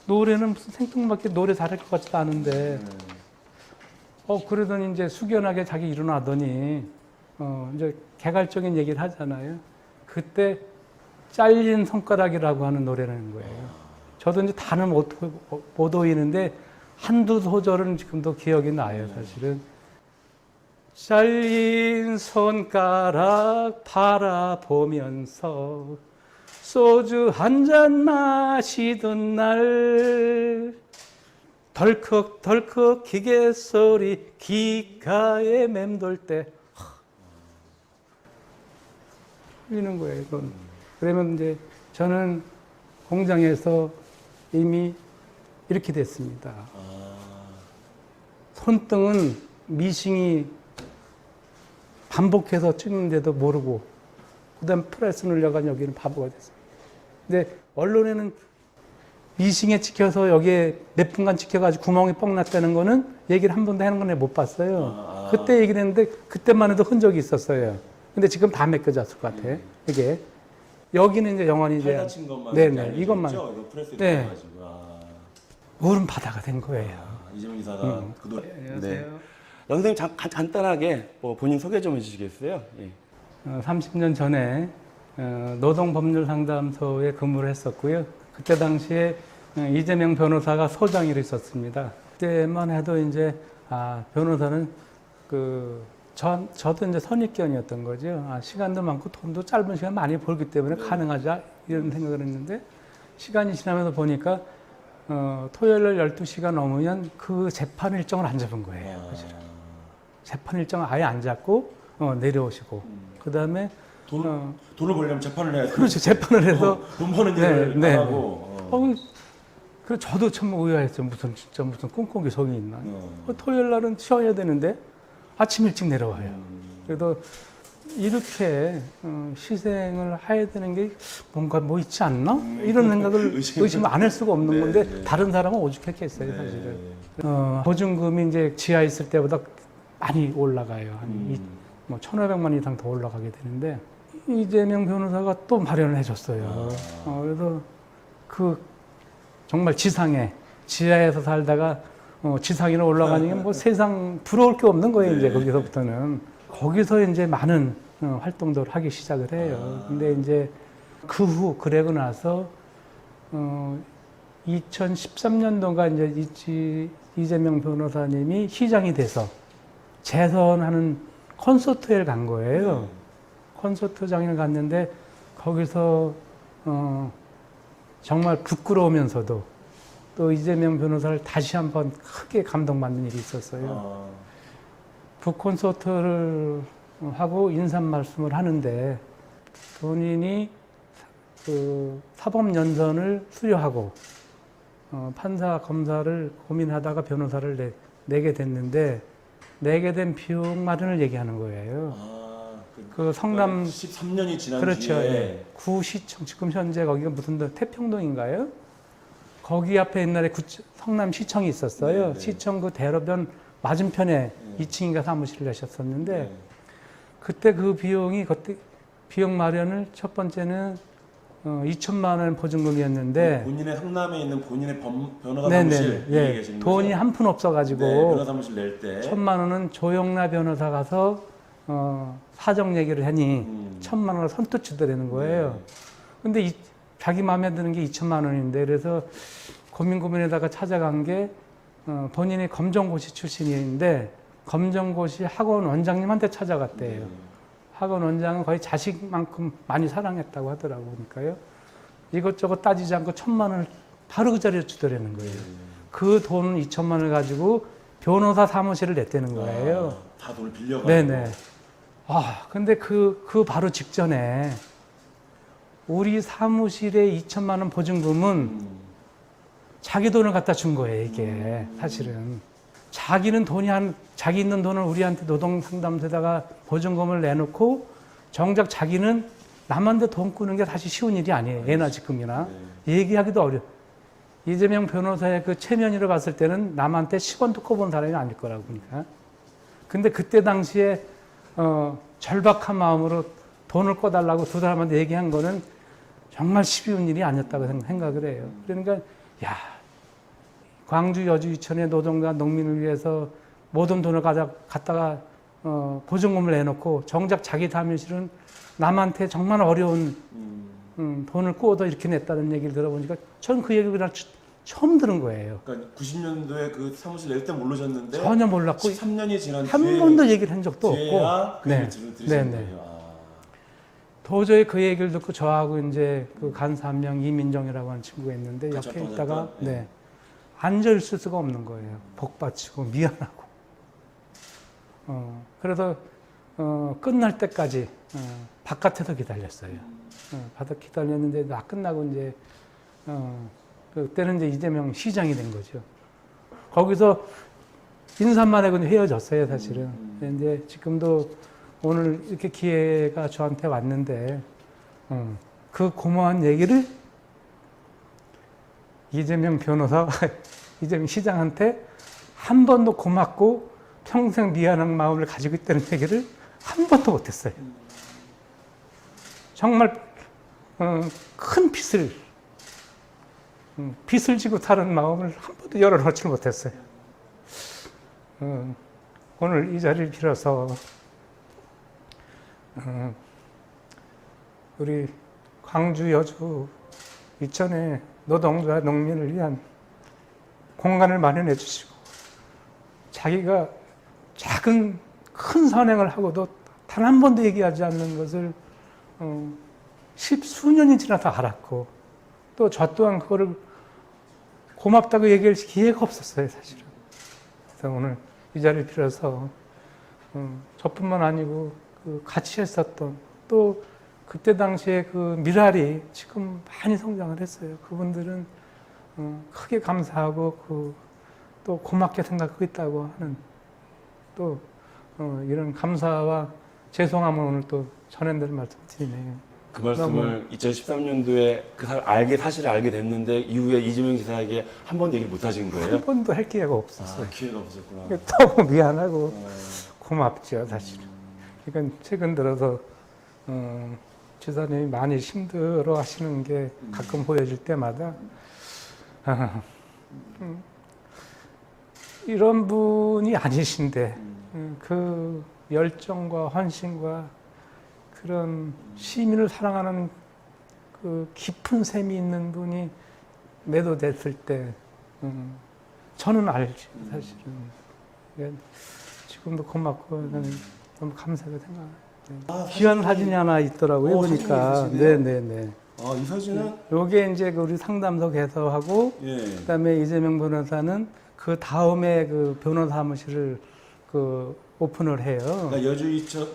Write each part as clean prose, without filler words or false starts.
노래는 무슨 생뚱맞게 노래 잘할 것 같지도 않은데, 그러더니 이제 숙연하게 자기 일어나더니, 이제 개괄적인 얘기를 하잖아요. 그때 잘린 손가락이라고 하는 노래라는 거예요. 저도 이제 단은 못 오이는데, 한두 소절은 지금도 기억이 나요, 사실은. 잘린 손가락 바라보면서 소주 한 잔 마시던 날 덜컥덜컥 기계 소리 귓가에 맴돌 때 흘리는 거예요, 이건. 그러면 이제 저는 공장에서 이미 이렇게 됐습니다. 손등은 미싱이 반복해서 찍는데도 모르고, 그 다음 프레스 눌려가 여기는 바보가 됐어요. 근데 언론에는 미싱에 찍혀서 여기에 몇 분간 찍혀가지고 구멍이 뻥 났다는 거는 얘기를 한 번도 하는 건 못 봤어요. 그때 얘기를 했는데 그때만 해도 흔적이 있었어요. 근데 지금 다 맡겨졌을 것 같아. 이게 여기는 이제 영원히 이제 다친 것만 네네 이것만 네. 울음 바다가 된 거예요. 이재명 이사가 그도 안녕하세요. 선생님 간단하게 본인 소개 좀 해주시겠어요? 예. 30년 전에 노동법률상담소에 근무를 했었고요. 그때 당시에 이재명 변호사가 소장으로 있었습니다. 그때만 해도 이제 변호사는 저도 이제 선입견이었던 거죠. 시간도 많고 돈도 짧은 시간 많이 벌기 때문에 가능하자 이런 생각을 했는데, 시간이 지나면서 보니까 토요일 날 12시가 넘으면 그 재판 일정을 안 잡은 거예요. 재판 일정을 아예 안 잡고 내려오시고, 그 다음에 돈을 벌려면 재판을 해야 돼. 그렇죠. 재판을 해서 돈 버는 일을 안 하고. 그래서 저도 참 의아했죠. 무슨 꿍꿍이 성이 있나. 토요일 날은 쉬어야 되는데 아침 일찍 내려와요. 그래도 이렇게 희생을 해야 되는 게 뭔가 뭐 있지 않나? 이런 생각을 의심을 안 할 수가 없는 건데, 다른 사람은 오죽했겠어요, 사실은. 보증금이 이제 지하에 있을 때보다 많이 올라가요. 한 1,500만 이상 더 올라가게 되는데, 이재명 변호사가 또 마련을 해줬어요. 그래서 정말 지하에서 살다가 지상으로 올라가는 게 뭐 세상 부러울 게 없는 거예요, 이제 거기서부터는. 거기서 이제 많은 활동들을 하기 시작을 해요. 근데 이제 그 후, 그러고 나서 2013년도가 이제 이재명 변호사님이 시장이 돼서 재선하는 콘서트에 간 거예요. 콘서트장에 갔는데 거기서 정말 부끄러우면서도 또 이재명 변호사를 다시 한번 크게 감동받는 일이 있었어요. 북콘서트를 하고 인사 말씀을 하는데, 본인이 사법연수원을 수료하고 판사 검사를 고민하다가 변호사를 내게 됐는데, 내게 된 비용 마련을 얘기하는 거예요. 그 성남 13년이 지난 그렇죠. 뒤에 예. 구시청, 지금 현재 거기가 무슨 태평동인가요? 거기 앞에 옛날에 성남시청이 있었어요. 시청 그 대로변 맞은편에 2층인가 사무실을 내셨었는데, 그때 그 비용이 비용 마련을 첫 번째는 2천만 원 보증금이었는데, 본인의 성남에 있는 본인의 변호사 사무실 계시는 돈이 한 푼 없어가지고 변호사 사무실 낼 때 1,000만 원은 조영라 변호사 가서 사정 얘기를 하니 1,000만 원을 선뜻 주더라는 거예요. 근데 자기 마음에 드는 게 2천만 원인데, 그래서 고민에다가 찾아간 게 본인이 검정고시 출신인데 검정고시 학원 원장님한테 찾아갔대요. 학원 원장은 거의 자식만큼 많이 사랑했다고 하더라고. 보니까요. 이것저것 따지지 않고 1,000만 원을 바로 그 자리에 주더라는 거예요. 그 돈 2천만 원을 가지고 변호사 사무실을 냈다는 거예요. 다 돈을 빌려가지고. 네네. 근데 그 바로 직전에 우리 사무실에 2천만 원 보증금은 자기 돈을 갖다 준 거예요, 이게. 사실은. 자기 있는 돈을 우리한테 노동상담소에다가 보증금을 내놓고, 정작 자기는 남한테 돈 꾸는 게 사실 쉬운 일이 아니에요. 예나 지금이나. 얘기하기도 어려워. 이재명 변호사의 그 체면으로 봤을 때는 남한테 10원도 꿔본 사람이 아닐 거라고 보니까. 근데 그때 당시에 절박한 마음으로 돈을 꿔달라고 두 사람한테 얘기한 거는 정말 쉬운 일이 아니었다고 생각을 해요. 그러니까 광주 여주 이천의 노동자 농민을 위해서 모든 돈을 갖다가 보증금을 내놓고 정작 자기 사무실은 남한테 정말 어려운 돈을 꾸어도 이렇게 냈다는 얘기를 들어보니까 전 그 얘기를 그냥 처음 들은 거예요. 그러니까 90년도에 그 사무실 낼 때 모르셨는데 전혀 몰랐고 13년이 지난 한 뒤에 번도 얘기를 한 적도 뒤에야 없고 그 얘기를 들으신 거예요. 도저히 그 얘기를 듣고 저하고 이제 그 간사 한 명 이민정이라고 하는 친구가 있는데 같이 옆에 왔다 있다가 갔다? 네. 앉아 있을 수가 없는 거예요. 복받치고 미안하고. 그래서 끝날 때까지 바깥에서 기다렸어요. 바깥 기다렸는데 다 끝나고 이제 그때는 이제 이재명 시장이 된 거죠. 거기서 인사만 하고 헤어졌어요, 사실은. 근데 이제 지금도 오늘 이렇게 기회가 저한테 왔는데 그 고마운 얘기를 이재명 변호사, 이재명 시장한테 한 번도 고맙고 평생 미안한 마음을 가지고 있다는 얘기를 한 번도 못했어요. 정말 큰 빚을 지고 사는 마음을 한 번도 열어놓지 못했어요. 오늘 이 자리를 빌어서 우리 광주 여주 이천의 노동자 농민을 위한 공간을 마련해 주시고 자기가 작은 큰 선행을 하고도 단 한 번도 얘기하지 않는 것을 십수년이 지나서 알았고 또 저 또한 그거를 고맙다고 얘기할 기회가 없었어요, 사실은. 그래서 오늘 이 자리를 빌어서 저뿐만 아니고 그 같이 했었던 또 그때 당시에 그 미랄이 지금 많이 성장을 했어요. 그분들은 크게 감사하고 또 고맙게 생각하고 있다고 하는 또 이런 감사와 죄송함을 오늘 또 전해드릴 말씀드리네요. 그 말씀을 2013년도에 사실을 알게 됐는데 이후에 이재명 지사에게 한 번도 얘기를 못 하신 거예요? 한 번도 할 기회가 없었어요. 기회가 없었구나. 너무 미안하고 고맙죠, 사실은. 그러니까 최근 들어서 지사님이 많이 힘들어 하시는 게 가끔 보여질 때마다 이런 분이 아니신데 그 열정과 헌신과 그런 시민을 사랑하는 그 깊은 셈이 있는 분이 매도됐을 때 저는 알죠, 사실은. 그러니까 지금도 고맙고 저는 너무 감사하게 생각해요. 귀한 사진이 하나 있더라고요, 보니까. 사진이 있으시네요. 네네네. 이 사진은 요게 이제 우리 상담소 개서하고 예. 그다음에 이재명 변호사는 그 다음에 그 변호사 사무실을 오픈을 해요. 그러니까 여주 이천,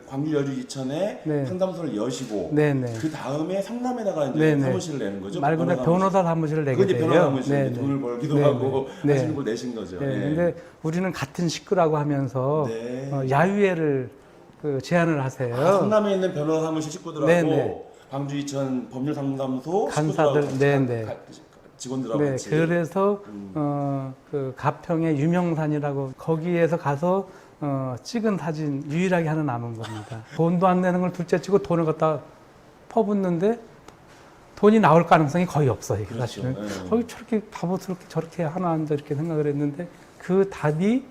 광주 여주 이천에 네. 상담소를 여시고 네네. 그 다음에 성남에다가 이제 네네. 사무실을 내는 거죠. 말 그대로 변호사 사무실을 내게 그게 돼요. 변호사 사무실 네네. 돈을 벌기도 네네. 하고 네. 하시는 걸 내신 거죠. 네. 예. 근데 우리는 같은 식구라고 하면서 네. 야유회를 제안을 하세요. 성남에 있는 변호사 사무실 식구들하고 네네. 광주 이천 법률 상담소 간사들, 식구들하고 네네. 직원들하고 네, 같이. 그래서 그 가평의 유명산이라고 거기에서 가서 찍은 사진 유일하게 하나 남은 겁니다. 돈도 안 내는 걸 둘째치고 돈을 갖다 퍼붓는데 돈이 나올 가능성이 거의 없어요. 그렇죠. 사실은. 네. 거기 저렇게 바보스럽게 저렇게 하나 앉아 이렇게 생각을 했는데 그 답이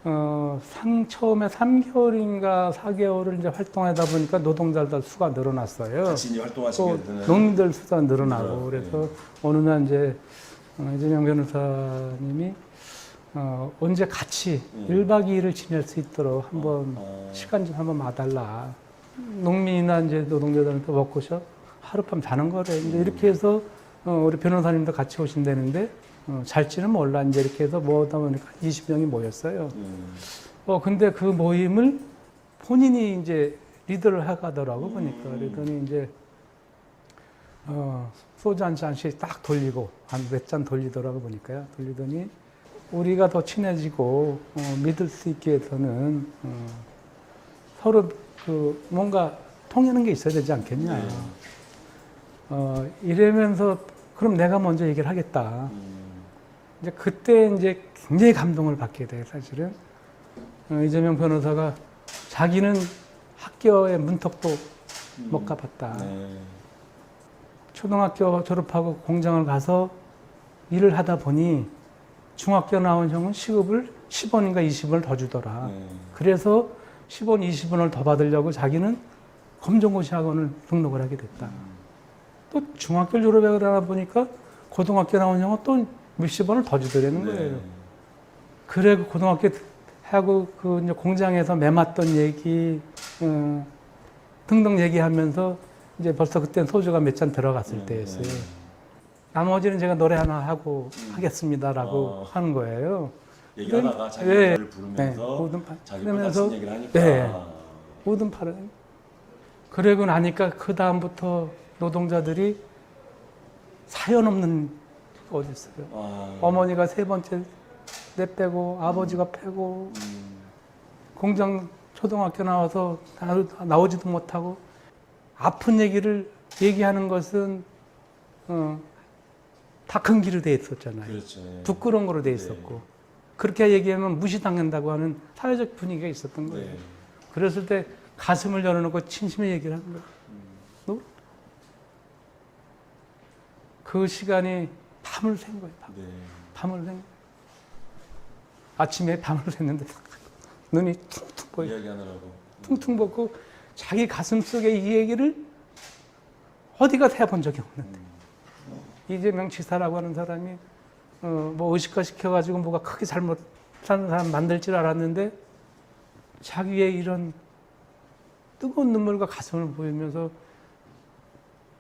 처음에 3개월인가 4개월을 이제 활동하다 보니까 노동자들 수가 늘어났어요. 같이 이제 활동하시게 또 되는. 농민들 수가 늘어나고 그래요. 그래서 어느 날 이제 이재명 변호사님이 언제 같이 1박 2일을 지낼 수 있도록 한번 시간 좀 한번 봐달라. 농민이나 이제 노동자들한테 먹고서 하룻밤 자는 거래. 이제 이렇게 해서 우리 변호사님도 같이 오신다는데 잘지는 몰라. 이제 이렇게 해서 모으다 보니까 20명이 모였어요. 근데 그 모임을 본인이 이제 리더를 하가더라고 보니까. 그랬더니 이제 소주 한 잔씩 딱 돌리고 한 몇 잔 돌리더라고 보니까요. 돌리더니 우리가 더 친해지고 믿을 수 있게 해서는 서로 뭔가 통하는 게 있어야 되지 않겠냐. 이러면서 그럼 내가 먼저 얘기를 하겠다. 이제 그때 이제 굉장히 감동을 받게 돼요, 사실은. 이재명 변호사가 자기는 학교에 문턱도 못 가봤다. 네. 초등학교 졸업하고 공장을 가서 일을 하다 보니 중학교 나온 형은 시급을 10원인가 20원을 더 주더라. 네. 그래서 10원, 20원을 더 받으려고 자기는 검정고시 학원을 등록을 하게 됐다. 또 중학교 졸업하다 보니까 고등학교 나온 형은 또 몇십 원을 더 주더라는 거예요. 그래 고등학교 하고 그 이제 공장에서 매맞던 얘기 등등 얘기하면서 이제 벌써 그때 소주가 몇 잔 들어갔을 때였어요. 나머지는 제가 노래 하나 하고 하겠습니다라고 하는 거예요. 얘기하다가 자기 네. 노래를 부르면서 모든 자기 그러면서 뻔한 얘기를 하니까 네. 모든 팔은 그러고 나니까 그 다음부터 노동자들이 사연 없는 어디 있어요. 어머니가 세 번째 내 빼고 아버지가 패고 공장 초등학교 나와서 나오지도 못하고 아픈 얘기를 얘기하는 것은 다 금기로 돼 있었잖아요. 그렇죠. 부끄러운 거로 돼 있었고 그렇게 얘기하면 무시당한다고 하는 사회적 분위기가 있었던 거예요. 네. 그랬을 때 가슴을 열어놓고 진심의 얘기를 하는 거예요. 그 시간이 밤을 샌 거예요. 네. 밤을 샌 거예요. 아침에 밤을 샜는데 눈이 퉁퉁 보여요. 이야기하느라고. 퉁퉁 붓고 자기 가슴 속에 이 얘기를 어디 가서 해본 적이 없는데 이재명 지사라고 하는 사람이 뭐 의식화 시켜가지고 뭐가 크게 잘못하는 사람 만들 줄 알았는데 자기의 이런 뜨거운 눈물과 가슴을 보이면서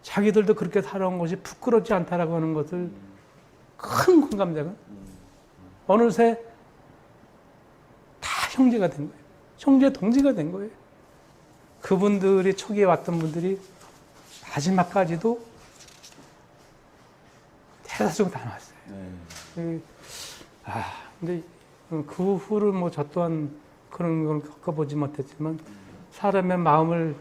자기들도 그렇게 살아온 것이 부끄럽지 않다라고 하는 것을 큰 공감대가 어느새 다 형제가 된 거예요. 형제 동지가 된 거예요. 그분들이 초기에 왔던 분들이 마지막까지도 대다수가 다 나왔어요. 네. 근데 그 후를 뭐 저 또한 그런 걸 겪어보지 못했지만 사람의 마음을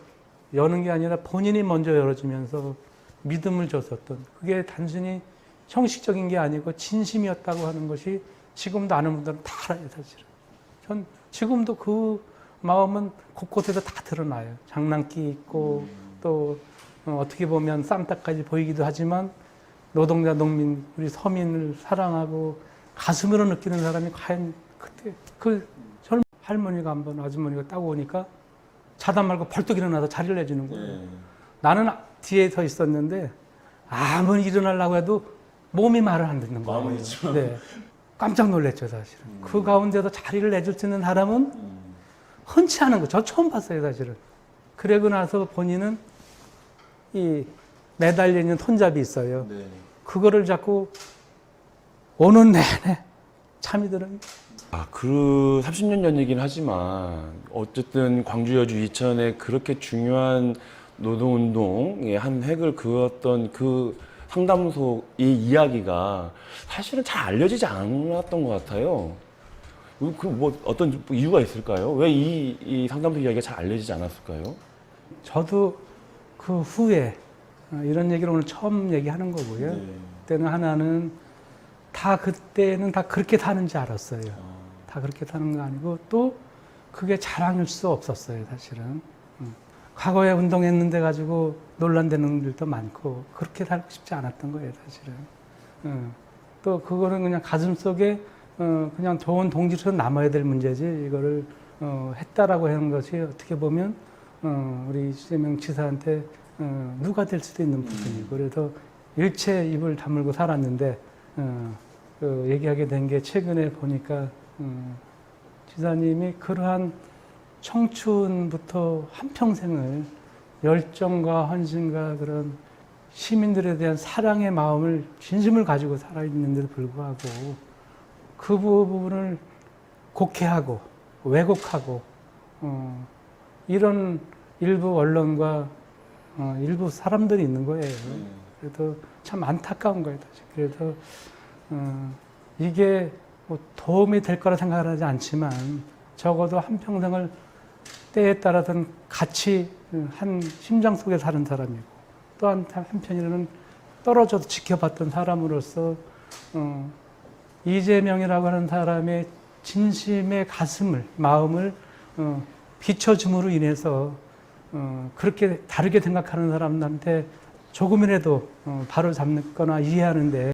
여는 게 아니라 본인이 먼저 열어주면서 믿음을 줬었던 그게 단순히 형식적인 게 아니고 진심이었다고 하는 것이 지금도 아는 분들은 다 알아요, 사실은. 전 지금도 그 마음은 곳곳에서 다 드러나요. 장난기 있고 또 어떻게 보면 쌈딱까지 보이기도 하지만 노동자, 농민, 우리 서민을 사랑하고 가슴으로 느끼는 사람이 과연 그때 그 젊은 할머니가 한번 아주머니가 따고 오니까 자다 말고 벌떡 일어나서 자리를 내주는 거예요. 네. 나는 뒤에 서 있었는데 아무리 일어나려고 해도 몸이 말을 안 듣는 거예요. 마음은 있지만. 네. 깜짝 놀랐죠, 사실은. 그 가운데서 자리를 내줄 수 있는 사람은 흔치 않은 거. 저 처음 봤어요, 사실은. 그러고 나서 본인은 이 매달려 있는 손잡이 있어요. 네. 그거를 자꾸 오는 내내 잠이 들어요. 그 30년 전 얘기는 하지만 어쨌든 광주, 여주, 이천에 그렇게 중요한 노동운동의 한 획을 그었던 그 상담소의 이야기가 사실은 잘 알려지지 않았던 것 같아요. 그 뭐 어떤 이유가 있을까요? 왜 이 상담소 이야기가 잘 알려지지 않았을까요? 저도 그 후에 이런 얘기를 오늘 처음 얘기하는 거고요. 네. 그때는 하나는 그때는 다 그렇게 사는지 알았어요. 다 그렇게 사는 거 아니고 또 그게 자랑일 수 없었어요, 사실은. 과거에 운동했는데 가지고 논란되는 일도 많고 그렇게 살고 싶지 않았던 거예요, 사실은. 또 그거는 그냥 가슴 속에 그냥 좋은 동지로서 남아야 될 문제지 이거를 했다라고 하는 것이 어떻게 보면 우리 이재명 지사한테 누가 될 수도 있는 부분이고 그래서 일체 입을 다물고 살았는데 얘기하게 된 게 최근에 보니까 지사님이 그러한 청춘부터 한평생을 열정과 헌신과 그런 시민들에 대한 사랑의 마음을 진심을 가지고 살아있는데도 불구하고 그 부분을 곡해하고 왜곡하고 이런 일부 언론과 일부 사람들이 있는 거예요. 그래도 참 안타까운 거예요. 그래서 이게 뭐 도움이 될 거라 생각하지 않지만 적어도 한평생을 때에 따라서는 같이 한 심장 속에 사는 사람이고 또 한편으로는 떨어져서 지켜봤던 사람으로서 이재명이라고 하는 사람의 진심의 마음을 비춰줌으로 인해서 그렇게 다르게 생각하는 사람들한테 조금이라도 바로 잡거나 이해하는데